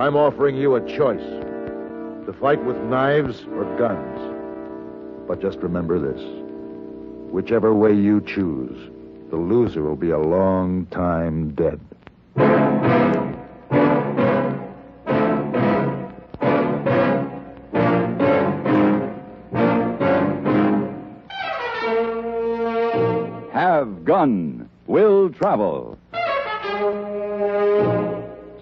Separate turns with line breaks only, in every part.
I'm offering you a choice. To fight with knives or guns. But just remember this. Whichever way you choose, the loser will be a long time dead.
Have Gun, Will Travel.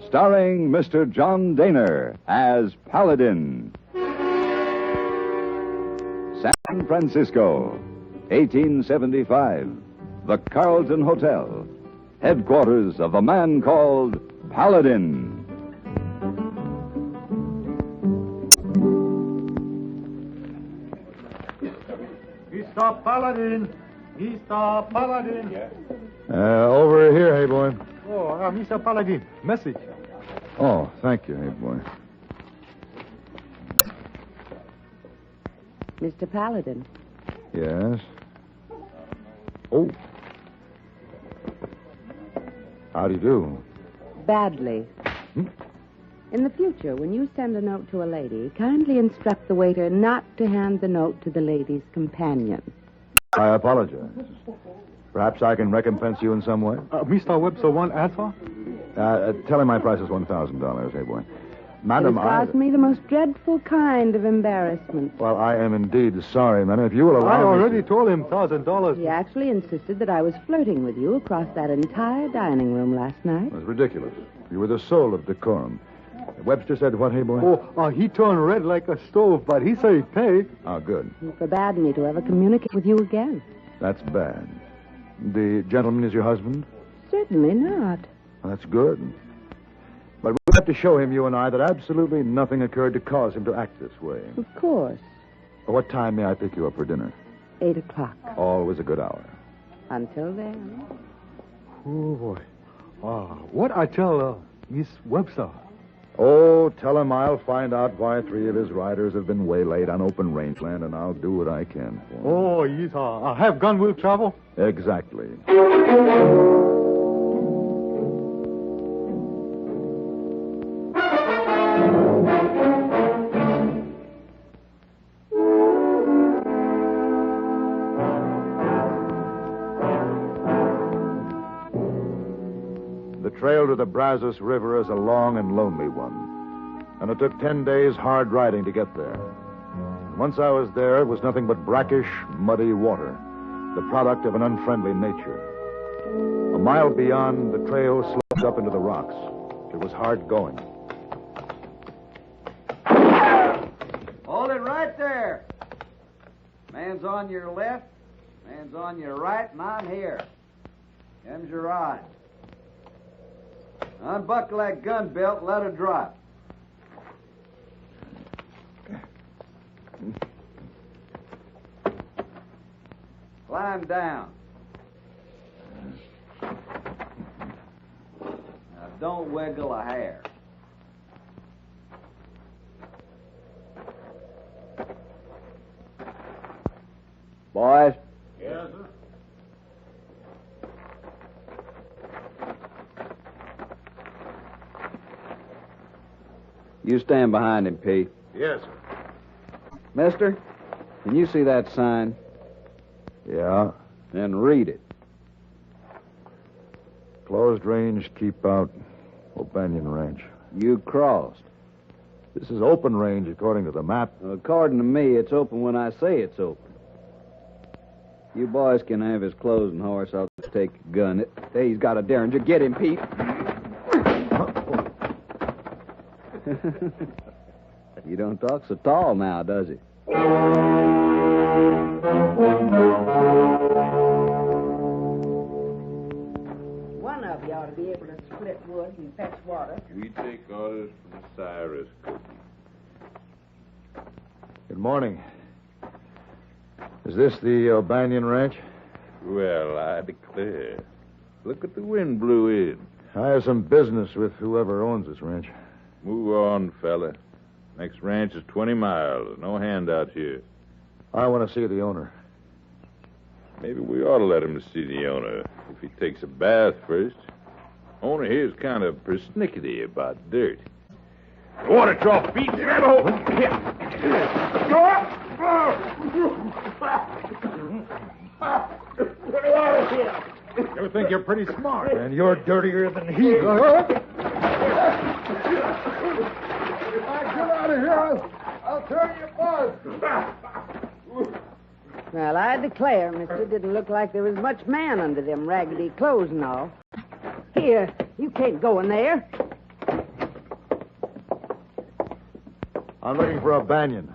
Starring Mr. John Dehner as Paladin. San Francisco, 1875. The Carlton Hotel, headquarters of a man called Paladin.
Mr. Paladin! Mr. Paladin!
Over here, hey boy.
Oh, Mr. Paladin, message.
Oh, thank you, hey boy.
Mr. Paladin.
Yes? Oh. How do you do?
Badly. In the future, when you send a note to a lady, kindly instruct the waiter not to hand the note to the lady's companion.
I apologize. Perhaps I can recompense you in some way?
Mr. Webster want answer?
Tell him my price is $1,000, hey boy.
It
Madam,
has caused me the most dreadful kind of embarrassment.
Well, I am indeed sorry, madam. If you will allow
I
me...
already told him $1,000.
He actually insisted that I was flirting with you across that entire dining room last night.
It was ridiculous. You were the soul of decorum. Webster said what, hey boy?
He turned red like a stove, but he said he'd pay.
Oh, good.
He forbade me to ever communicate with you again.
That's bad. The gentleman is your husband?
Certainly not.
Well, that's good. But we'll have to show him, you and I, that absolutely nothing occurred to cause him to act this way.
Of course.
What time may I pick you up for dinner?
8 o'clock.
Always a good hour.
Until then.
Oh, boy. What I tell Miss Webster?
Oh, tell him I'll find out why 3 of his riders have been waylaid on open rangeland, and I'll do what I can for him.
Oh, yes, I have gun will travel?
Exactly. The trail to the Brazos River is a long and lonely one, and it took 10 days hard riding to get there. And once I was there, it was nothing but brackish, muddy water, the product of an unfriendly nature. A mile beyond, the trail sloped up into the rocks. It was hard going.
Hold it right there. Man's on your left, man's on your right, and I'm here. Them's your odds. Unbuckle that gun belt and let her drop. Climb down. Now, don't wiggle a hair. Boys?
Yes, sir.
You stand behind him, Pete.
Yes, sir.
Mister, can you see that sign?
Yeah.
Then read it.
Closed range, keep out, O'Banion Ranch.
You crossed.
This is open range according to the map.
According to me, it's open when I say it's open. You boys can have his clothes and horse. I'll just take a gun. He's got a derringer. Get him, Pete. You don't talk so tall now, does he?
One of you ought to be able to split wood and fetch water.
We take orders from Cyrus Cookie.
Good morning. Is this the O'Banion Ranch?
Well, I declare. Look at the wind blew in.
I have some business with whoever owns this ranch.
Move on, fella. Next ranch is 20 miles. No handouts here.
I want to see the owner.
Maybe we ought to let him see the owner if he takes a bath first. Owner here's kind of persnickety about dirt. Water trough, feet, grab hold.
You think you're pretty smart. And you're dirtier than he is. Get out of here. I'll turn you buzz.
Well, I declare, mister, didn't look like there was much man under them raggedy clothes and all. Here, you can't go in there.
I'm looking for a banyan.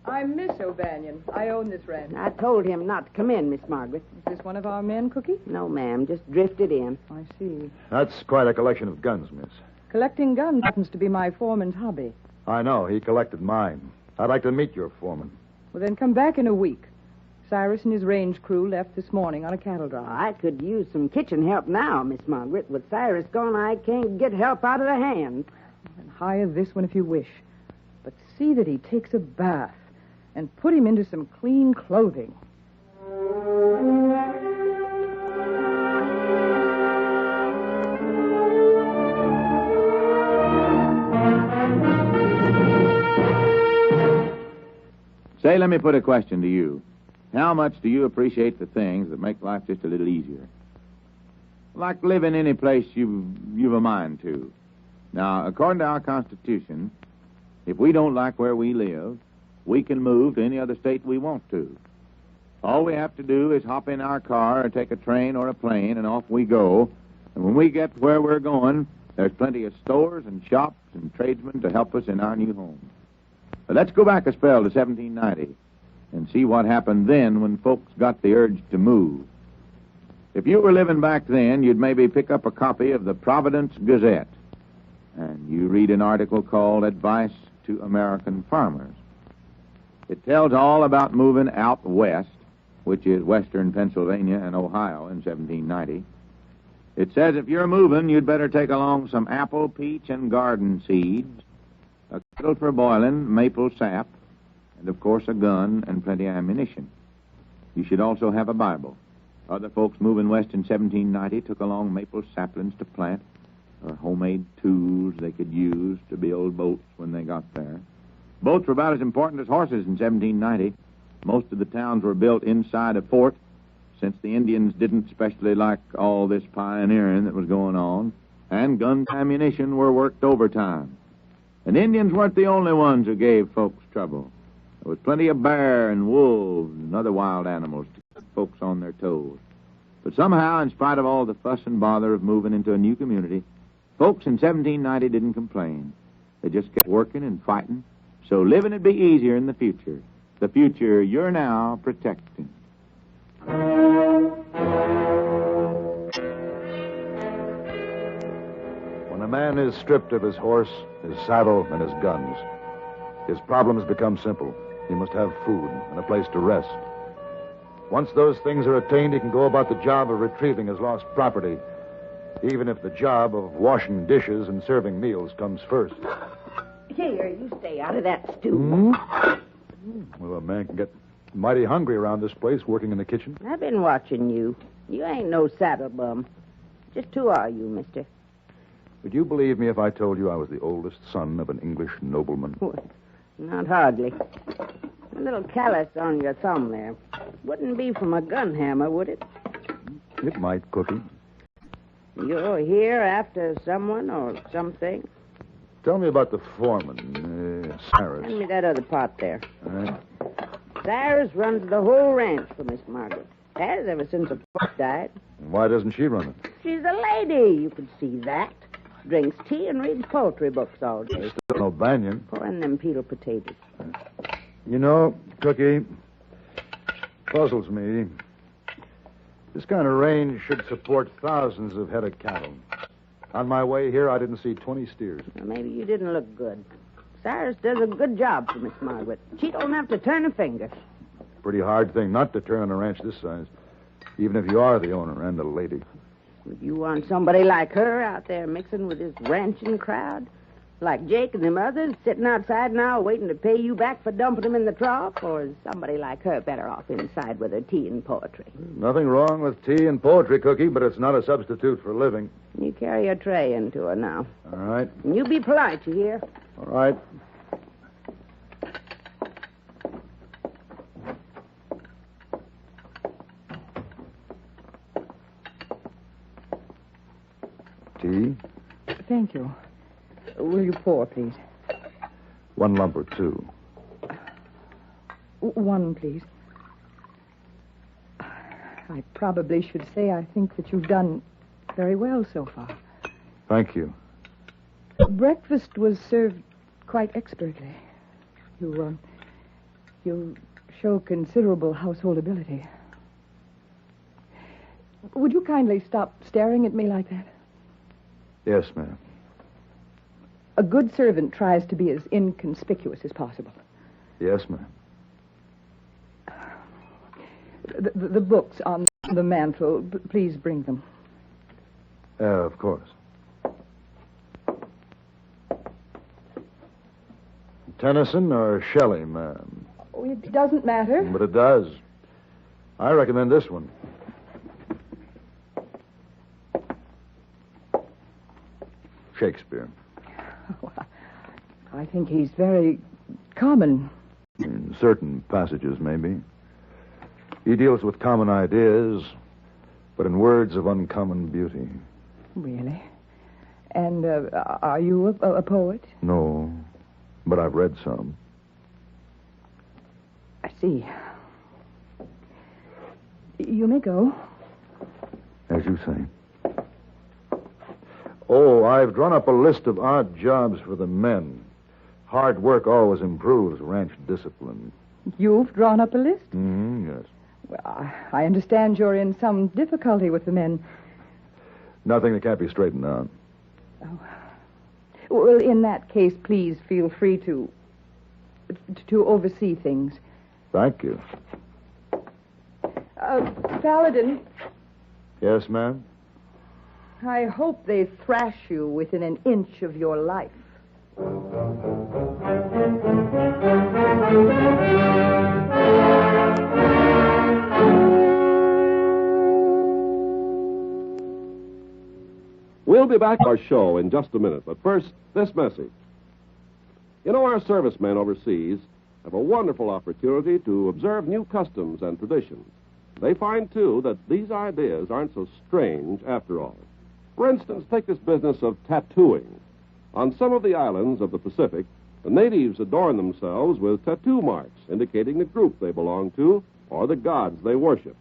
I'm Miss O'Banion. I own this ranch.
I told him not to come in, Miss Margaret.
Is this one of our men, Cookie?
No, ma'am, just drifted in.
I see.
That's quite a collection of guns, miss.
Collecting guns happens to be my foreman's hobby.
I know. He collected mine. I'd like to meet your foreman.
Well, then come back in a week. Cyrus and his range crew left this morning on a cattle drive.
I could use some kitchen help now, Miss Margaret. With Cyrus gone, I can't get help out of the hand.
And hire this one if you wish. But see that he takes a bath and put him into some clean clothing.
Say, let me put a question to you. How much do you appreciate the things that make life just a little easier? Like living any place you've a mind to. Now, according to our Constitution, if we don't like where we live, we can move to any other state we want to. All we have to do is hop in our car or take a train or a plane, and off we go. And when we get where we're going, there's plenty of stores and shops and tradesmen to help us in our new home. But let's go back a spell to 1790 and see what happened then when folks got the urge to move. If you were living back then, you'd maybe pick up a copy of the Providence Gazette, and you read an article called Advice to American Farmers. It tells all about moving out west, which is western Pennsylvania and Ohio in 1790. It says if you're moving, you'd better take along some apple, peach, and garden seeds, a kettle for boiling, maple sap, and, of course, a gun and plenty of ammunition. You should also have a Bible. Other folks moving west in 1790 took along maple saplings to plant, or homemade tools they could use to build boats when they got there. Boats were about as important as horses in 1790. Most of the towns were built inside a fort, since the Indians didn't especially like all this pioneering that was going on, and guns and ammunition were worked overtime. And Indians weren't the only ones who gave folks trouble. There was plenty of bear and wolves and other wild animals to keep folks on their toes. But somehow, in spite of all the fuss and bother of moving into a new community, folks in 1790 didn't complain. They just kept working and fighting, so living would be easier in the future. The future you're now protecting.
When a man is stripped of his horse, his saddle, and his guns, his problems become simple. He must have food and a place to rest. Once those things are attained, he can go about the job of retrieving his lost property, even if the job of washing dishes and serving meals comes first.
Here, you stay out of that stew.
Well, a man can get mighty hungry around this place working in the kitchen.
I've been watching you. You ain't no saddle bum. Just who are you, mister?
Would you believe me if I told you I was the oldest son of an English nobleman?
Well, not hardly. A little callus on your thumb there. Wouldn't be from a gun hammer, would it?
It might, Cookie.
You're here after someone or something?
Tell me about the foreman, Cyrus.
Hand me that other pot there.
All right.
Cyrus runs the whole ranch for Miss Margaret. Has ever since her folks died.
Why doesn't she run it?
She's a lady. You could see that. Drinks tea and reads poetry books all day.
Still no banyan.
Pouring them peeled potatoes.
You know, Cookie, puzzles me. This kind of range should support thousands of head of cattle. On my way here, I didn't see 20 steers.
Well, maybe you didn't look good. Cyrus does a good job for Miss Margaret. She don't have to turn a finger.
Pretty hard thing not to turn on a ranch this size, even if you are the owner and a lady.
Would you want somebody like her out there mixing with this ranching crowd? Like Jake and them others sitting outside now waiting to pay you back for dumping them in the trough? Or is somebody like her better off inside with her tea and poetry?
Nothing wrong with tea and poetry, Cookie, but it's not a substitute for living.
You carry your tray into her now.
All right.
And you be polite, you hear?
All right. Tea?
Thank you. Will you pour, please?
1 lump or 2.
One, please. I probably should say I think that you've done very well so far.
Thank you.
Breakfast was served quite expertly. You show considerable household ability. Would you kindly stop staring at me like that?
Yes, ma'am.
A good servant tries to be as inconspicuous as possible.
Yes, ma'am.
The books on the mantel, please bring them.
Of course. Tennyson or Shelley, ma'am?
Oh, it doesn't matter.
But it does. I recommend this one. Shakespeare.
Oh, I think he's very common.
In certain passages, maybe. He deals with common ideas, but in words of uncommon beauty.
Really? And are you a poet?
No, but I've read some.
I see. You may go.
As you say. Oh, I've drawn up a list of odd jobs for the men. Hard work always improves ranch discipline.
You've drawn up a list?
Yes.
Well, I understand you're in some difficulty with the men.
Nothing that can't be straightened out.
Oh. Well, in that case, please feel free to oversee things.
Thank you.
Paladin,
Yes, ma'am?
I hope they thrash you within an inch of your life.
We'll be back to our show in just a minute, but first, this message. You know, our servicemen overseas have a wonderful opportunity to observe new customs and traditions. They find, too, that these ideas aren't so strange after all. For instance, take this business of tattooing. On some of the islands of the Pacific, the natives adorn themselves with tattoo marks indicating the group they belong to or the gods they worship.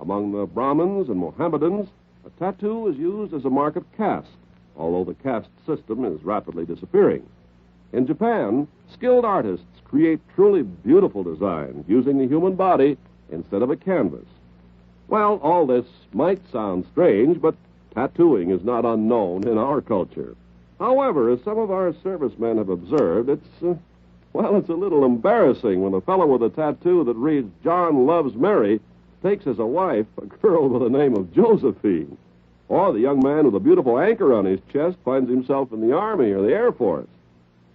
Among the Brahmins and Mohammedans, a tattoo is used as a mark of caste, although the caste system is rapidly disappearing. In Japan, skilled artists create truly beautiful designs using the human body instead of a canvas. Well, all this might sound strange, but tattooing is not unknown in our culture. However, as some of our servicemen have observed, it's a little embarrassing when a fellow with a tattoo that reads John Loves Mary takes as a wife a girl with the name of Josephine. Or the young man with a beautiful anchor on his chest finds himself in the Army or the Air Force.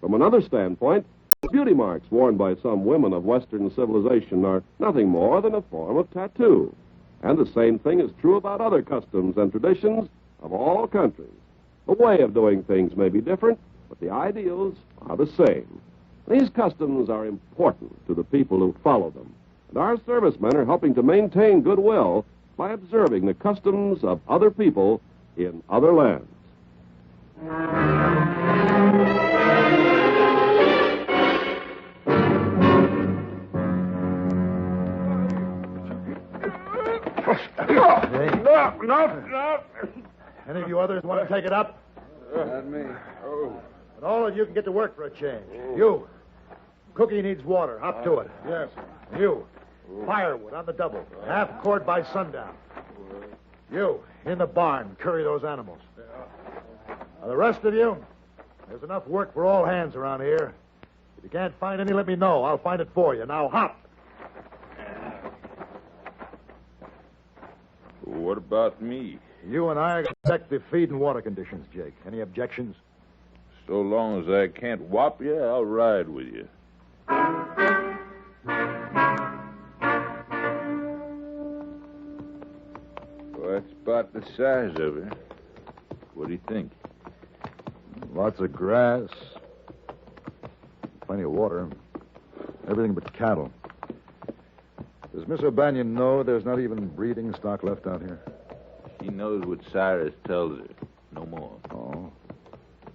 From another standpoint, beauty marks worn by some women of Western civilization are nothing more than a form of tattoo. And the same thing is true about other customs and traditions of all countries. The way of doing things may be different, but the ideals are the same. These customs are important to the people who follow them. And our servicemen are helping to maintain goodwill by observing the customs of other people in other lands.
No. Any of you others want to take it up?
Not me.
But all of you can get to work for a change. You. Cookie needs water. Hop to it. Yes. You. Firewood on the double. Half cord by sundown. You. In the barn. Curry those animals. Now, the rest of you, there's enough work for all hands around here. If you can't find any, let me know. I'll find it for you. Now, hop.
What about me?
You and I are going to check the feed and water conditions, Jake. Any objections?
So long as I can't whop you, I'll ride with you. Well, that's about the size of her. What do you think?
Lots of grass. Plenty of water. Everything but cattle. Does Miss O'Banion know there's not even breeding stock left out here?
She knows what Cyrus tells her. No more.
Oh.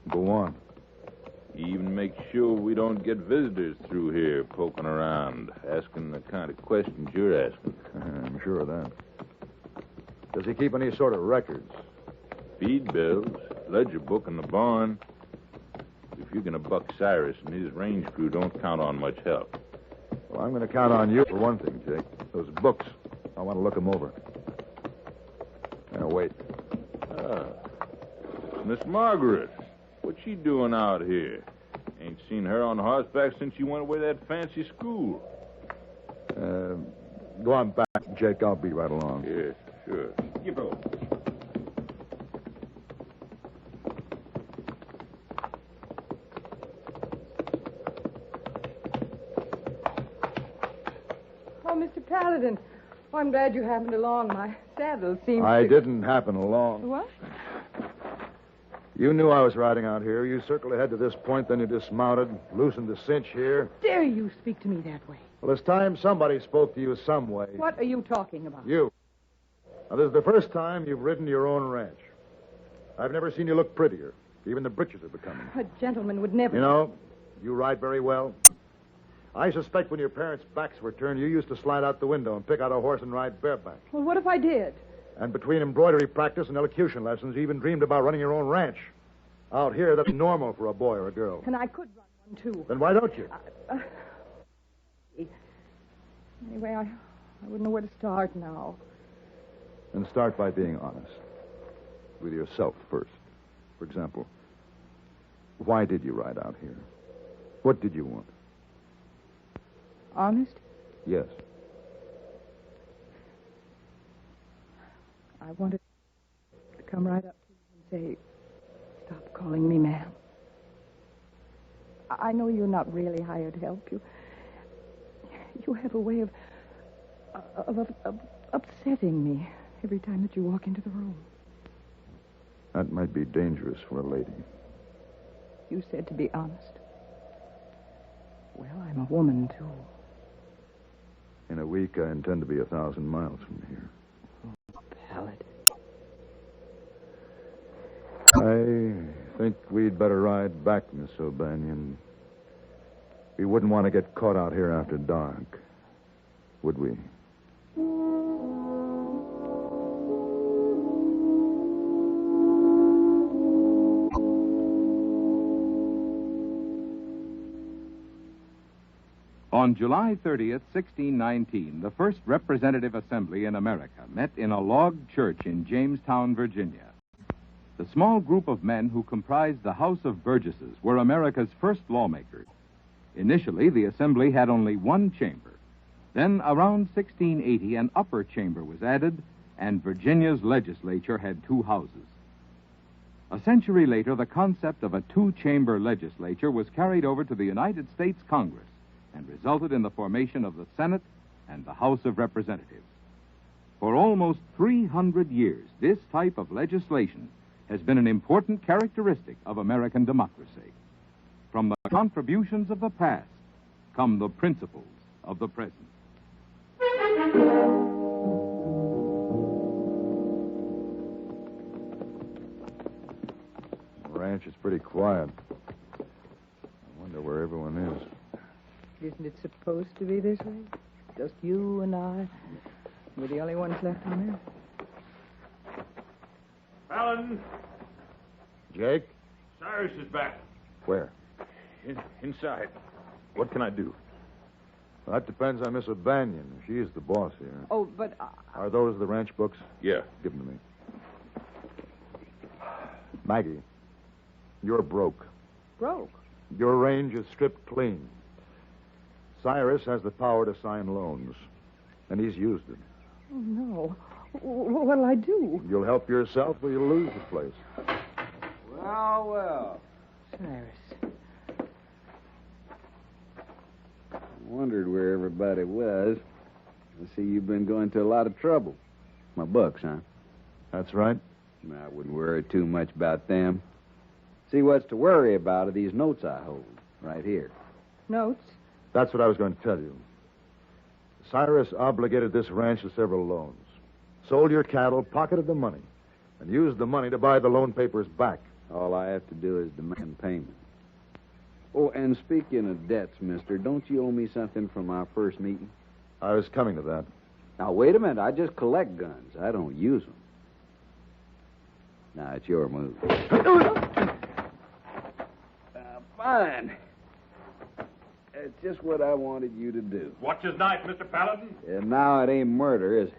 Go on.
He even makes sure we don't get visitors through here poking around, asking the kind of questions you're asking.
I'm sure of that. Does he keep any sort of records?
Feed bills, ledger book in the barn. If you're going to buck Cyrus and his range crew, don't count on much help.
Well, I'm going to count on you for one thing, Jake. Those books. I want to look them over. Now, wait.
Miss Margaret. What's she doing out here? Ain't seen her on horseback since she went away to that fancy school.
Go on back, Jake. I'll be right along.
Yeah, sure. You go.
Oh, Mr. Paladin. Oh, I'm glad you happened along. My saddle seems
I didn't happen along.
What?
You knew I was riding out here. You circled ahead to this point, then you dismounted, loosened the cinch here.
Dare you speak to me that way?
Well, it's time somebody spoke to you some way.
What are you talking about?
You. Now, this is the first time you've ridden your own ranch. I've never seen you look prettier. Even the breeches are becoming.
A gentleman would never...
You know, you ride very well. I suspect when your parents' backs were turned, you used to slide out the window and pick out a horse and ride bareback.
Well, what if I did?
And between embroidery practice and elocution lessons, you even dreamed about running your own ranch. Out here, that's normal for a boy or a girl.
And I could run one, too.
Then why don't you?
Anyway, I wouldn't know where to start now.
And start by being honest. With yourself first. For example, why did you ride out here? What did you want?
Honest?
Yes.
I wanted to come right up to you and say, stop calling me ma'am. I know you're not really hired help. You have a way of upsetting me every time that you walk into the room.
That might be dangerous for a lady.
You said to be honest. Well, I'm a woman, too.
In a week, I intend to be 1,000 miles from here.
Paladin.
I think we'd better ride back, Miss O'Banion. We wouldn't want to get caught out here after dark, would we?
On July 30th, 1619, the first representative assembly in America met in a log church in Jamestown, Virginia. The small group of men who comprised the House of Burgesses were America's first lawmakers. Initially, the assembly had only one chamber. Then, around 1680, an upper chamber was added, and Virginia's legislature had two houses. A century later, the concept of a two-chamber legislature was carried over to the United States Congress and resulted in the formation of the Senate and the House of Representatives. For almost 300 years, this type of legislation has been an important characteristic of American democracy. From the contributions of the past come the principles of the present.
The ranch is pretty quiet. I wonder where everyone is.
Isn't it supposed to be this way? Just you and I. We're the only ones left on there.
Paladin,
Jake?
Cyrus is back.
Where?
Inside. What can I do?
Well, that depends on Miss O'Banion. She's the boss here.
Oh, but...
Are those the ranch books?
Yeah.
Give them to me. Maggie, you're broke.
broke.
Your range is stripped clean. Cyrus has the power to sign loans, and he's used it.
Oh, no. What'll I do?
You'll help yourself or you'll lose the place.
Well, well.
Cyrus.
I wondered where everybody was. I see you've been going to a lot of trouble. My bucks, huh?
That's right.
I wouldn't worry too much about them. See, what's to worry about are these notes I hold right here.
Notes?
That's what I was going to tell you. Cyrus obligated this ranch to several loans. Sold your cattle, pocketed the money, and used the money to buy the loan papers back.
All I have to do is demand payment. Oh, and speaking of debts, mister, don't you owe me something from our first meeting?
I was coming to that.
Now, wait a minute. I just collect guns. I don't use them. Now, it's your move. Fine. It's just what I wanted you to do.
Watch his knife, Mr. Paladin.
And now it ain't murder, is it?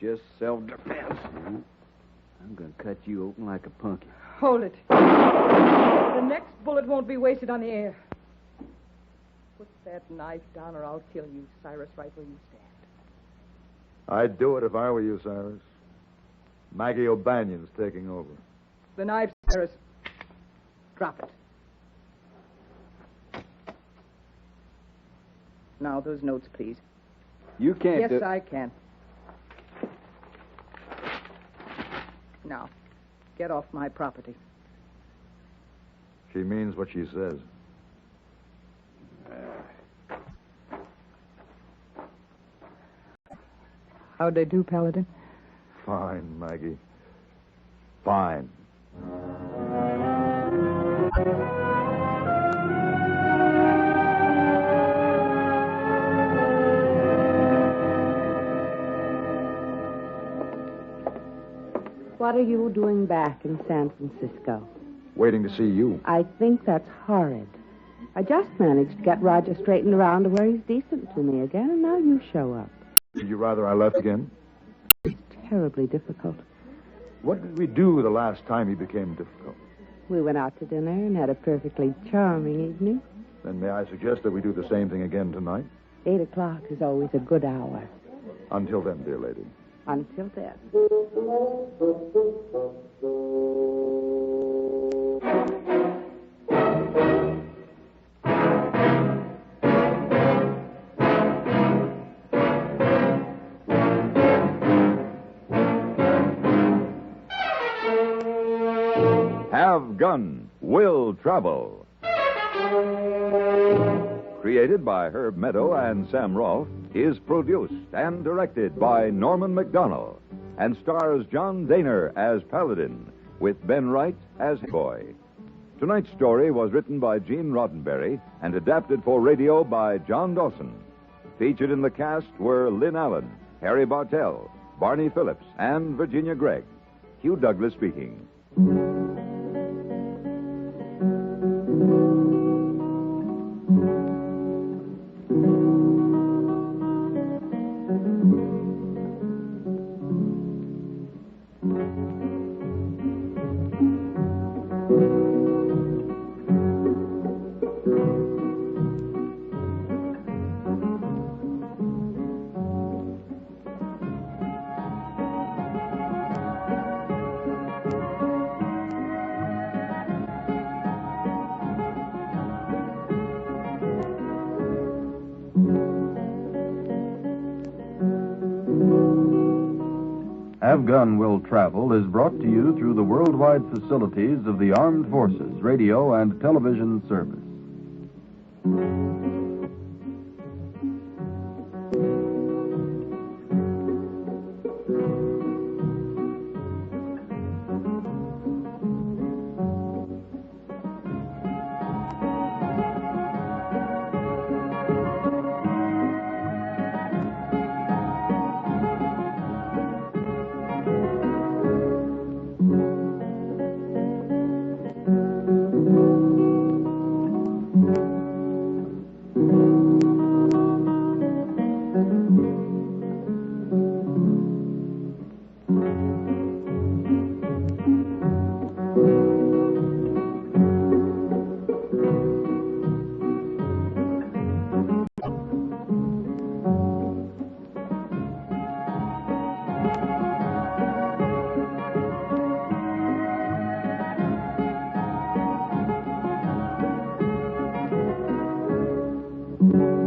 Just self-defense. I'm going to cut you open like a pumpkin.
Hold it. The next bullet won't be wasted on the air. Put that knife down or I'll kill you, Cyrus, right where you stand.
I'd do it if I were you, Cyrus. Maggie O'Banion's taking over.
The knife, Cyrus. Drop it. Now, those notes, please.
You can't
Yes, I can. Now, get off my property.
She means what she says.
How'd they do, Paladin?
Fine, Maggie. Fine.
What are you doing back in San Francisco?
Waiting to see you.
I think that's horrid. I just managed to get Roger straightened around to where he's decent to me again, and now you show up.
Would you rather I left again?
It's terribly difficult.
What did we do the last time he became difficult?
We went out to dinner and had a perfectly charming evening.
Then may I suggest that we do the same thing again tonight?
8 o'clock is always a good hour.
Until then, dear lady.
Until then.
Have Gun, Will Travel. Created by Herb Meadow and Sam Rolfe, is produced and directed by Norman MacDonald and stars John Dehner as Paladin with Ben Wright as Boy. Tonight's story was written by Gene Roddenberry and adapted for radio by John Dawson. Featured in the cast were Lynn Allen, Harry Bartell, Barney Phillips, and Virginia Gregg. Hugh Douglas speaking.
Have Gun Will Travel is brought to you through the worldwide facilities of the Armed Forces Radio and Television Service.
Thank you.